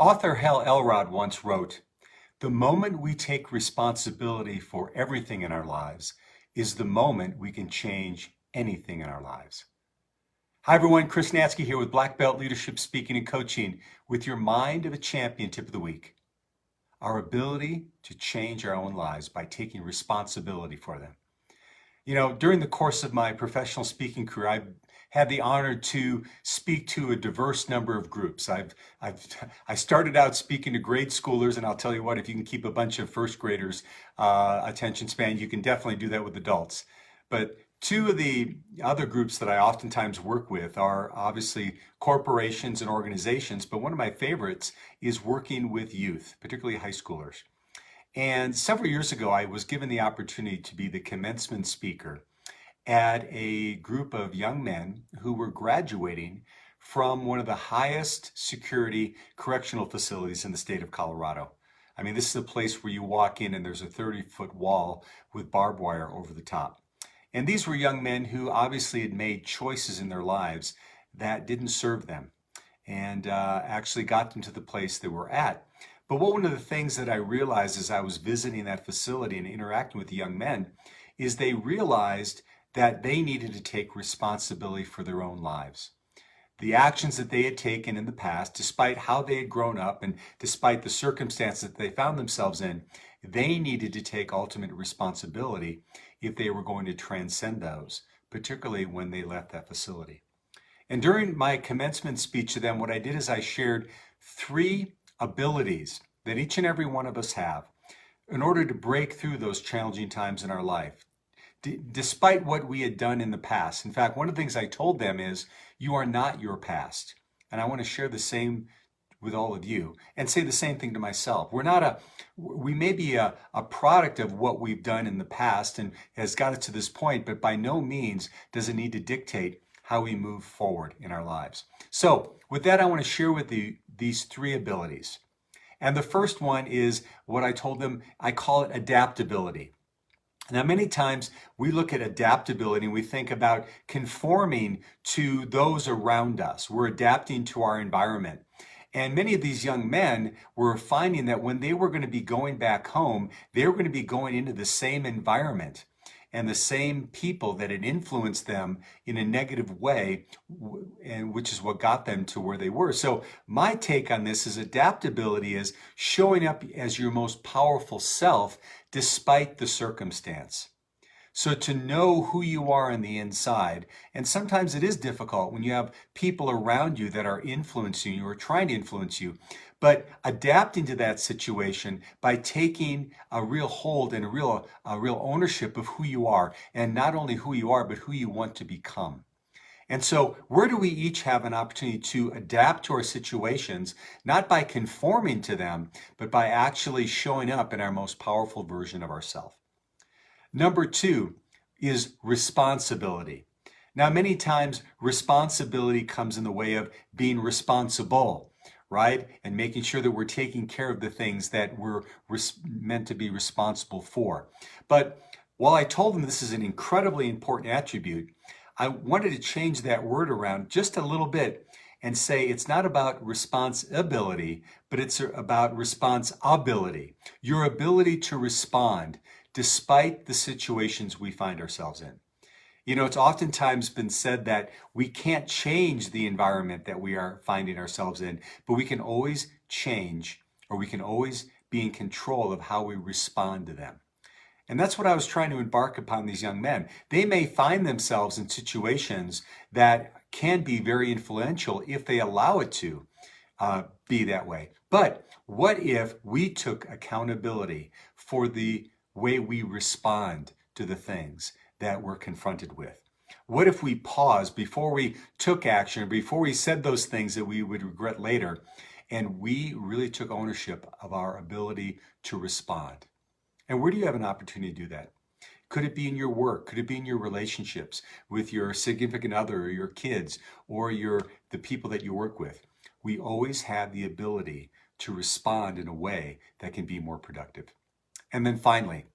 Author Hal Elrod once wrote, "The moment we take responsibility for everything in our lives is the moment we can change anything in our lives." Hi everyone, Chris NATZKE here with Black Belt Leadership Speaking and Coaching with your Mind of a Champion tip of the week. Our ability to change our own lives by taking responsibility for them. During the course of my professional speaking career, I've had the honor to speak to a diverse number of groups. I started out speaking to grade schoolers, and I'll tell you what, if you can keep a bunch of first graders' attention span, you can definitely do that with adults. But two of the other groups that I oftentimes work with are obviously corporations and organizations, but one of my favorites is working with youth, particularly high schoolers. And several years ago, I was given the opportunity to be the commencement speaker at a group of young men who were graduating from one of the highest security correctional facilities in the state of Colorado. I mean, this is a place where you walk in and there's a 30-foot wall with barbed wire over the top. And these were young men who obviously had made choices in their lives that didn't serve them and actually got them to the place they were at. But one of the things that I realized as I was visiting that facility and interacting with the young men is they realized that they needed to take responsibility for their own lives. The actions that they had taken in the past, despite how they had grown up and despite the circumstances that they found themselves in, they needed to take ultimate responsibility if they were going to transcend those, particularly when they left that facility. And during my commencement speech to them, what I did is I shared three abilities that each and every one of us have in order to break through those challenging times in our life, despite what we had done in the past. In fact, one of the things I told them is, you are not your past. And I want to share the same with all of you and say the same thing to myself. We may be a product of what we've done in the past and has got us to this point, but by no means does it need to dictate how we move forward in our lives. So with that, I want to share with you these three abilities. And the first one is what I told them, I call it adaptability. Now, many times we look at adaptability and we think about conforming to those around us. We're adapting to our environment. And many of these young men were finding that when they were going to be going back home, they were going to be going into the same environment and the same people that had influenced them in a negative way, and which is what got them to where they were. So my take on this is adaptability is showing up as your most powerful self despite the circumstance. So to know who you are on the inside, and sometimes it is difficult when you have people around you that are influencing you or trying to influence you, but adapting to that situation by taking a real hold and a real ownership of who you are, and not only who you are, but who you want to become. And so where do we each have an opportunity to adapt to our situations, not by conforming to them, but by actually showing up in our most powerful version of ourselves? Number two is responsibility. Now, many times responsibility comes in the way of being responsible, right? And making sure that we're taking care of the things that we're meant to be responsible for. But while I told them this is an incredibly important attribute, I wanted to change that word around just a little bit and say it's not about responsibility, but it's about responsibility. Your ability to respond despite the situations we find ourselves in. It's oftentimes been said that we can't change the environment that we are finding ourselves in, but we can always change, or we can always be in control of how we respond to them. And that's what I was trying to embark upon these young men. They may find themselves in situations that can be very influential if they allow it to be that way. But what if we took accountability for the way we respond to the things that we're confronted with? What if we paused before we took action, before we said those things that we would regret later, and we really took ownership of our ability to respond? And where do you have an opportunity to do that? Could it be in your work? Could it be in your relationships with your significant other or your kids or the people that you work with? We always have the ability to respond in a way that can be more productive. And then finally,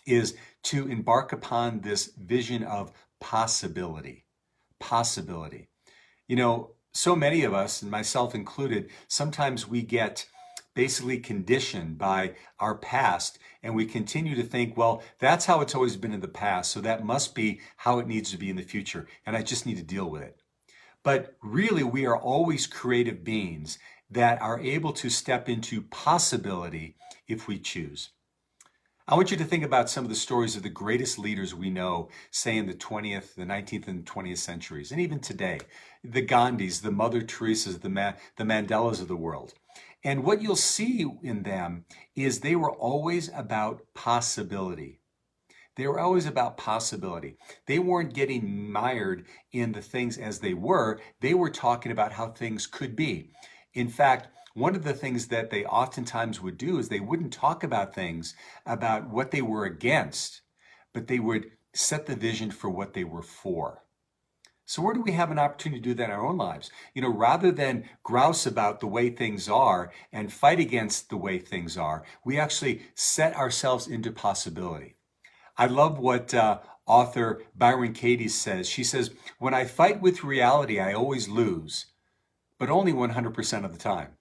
is to embark upon this vision of possibility. Possibility. So many of us, and myself included, sometimes we get basically conditioned by our past and we continue to think, well, that's how it's always been in the past, so that must be how it needs to be in the future, and I just need to deal with it. But really, we are always creative beings that are able to step into possibility if we choose. I want you to think about some of the stories of the greatest leaders we know, say in the 20th, the 19th, and 20th centuries, and even today. The Gandhis, the Mother Teresas, the Mandelas of the world. And what you'll see in them is they were always about possibility. They were always about possibility. They weren't getting mired in the things as they were. They were talking about how things could be. In fact, one of the things that they oftentimes would do is they wouldn't talk about things about what they were against, but they would set the vision for what they were for. So where do we have an opportunity to do that in our own lives? Rather than grouse about the way things are and fight against the way things are, we actually set ourselves into possibility. I love what author Byron Katie says. She says, "When I fight with reality, I always lose, but only 100% of the time."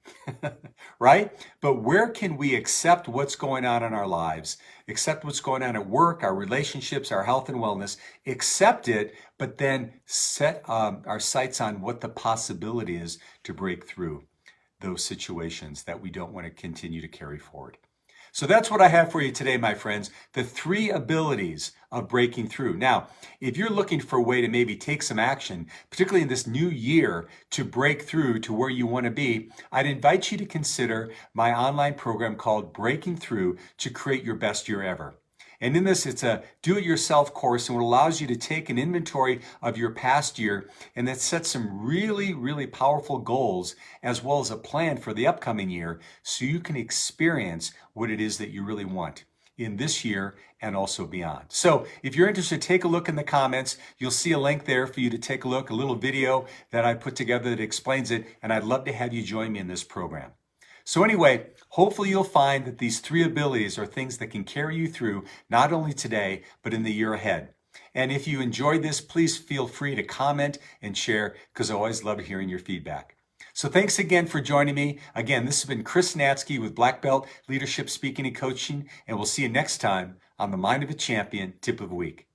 Right? But where can we accept what's going on in our lives, accept what's going on at work, our relationships, our health and wellness, accept it, but then set our sights on what the possibility is to break through those situations that we don't want to continue to carry forward. So that's what I have for you today, my friends, the 3 abilities of breaking through. Now, if you're looking for a way to maybe take some action, particularly in this new year, to break through to where you want to be, I'd invite you to consider my online program called Breaking Through to Create Your Best Year Ever. And in this, it's a do-it-yourself course, and it allows you to take an inventory of your past year and then set some really, really powerful goals as well as a plan for the upcoming year so you can experience what it is that you really want in this year and also beyond. So if you're interested, take a look in the comments. You'll see a link there for you to take a look, a little video that I put together that explains it, and I'd love to have you join me in this program. So anyway, hopefully you'll find that these 3 abilities are things that can carry you through not only today, but in the year ahead. And if you enjoyed this, please feel free to comment and share, because I always love hearing your feedback. So thanks again for joining me. Again, this has been Chris NATZKE with Black Belt Leadership Speaking and Coaching, and we'll see you next time on the Mind of a Champion Tip of the Week.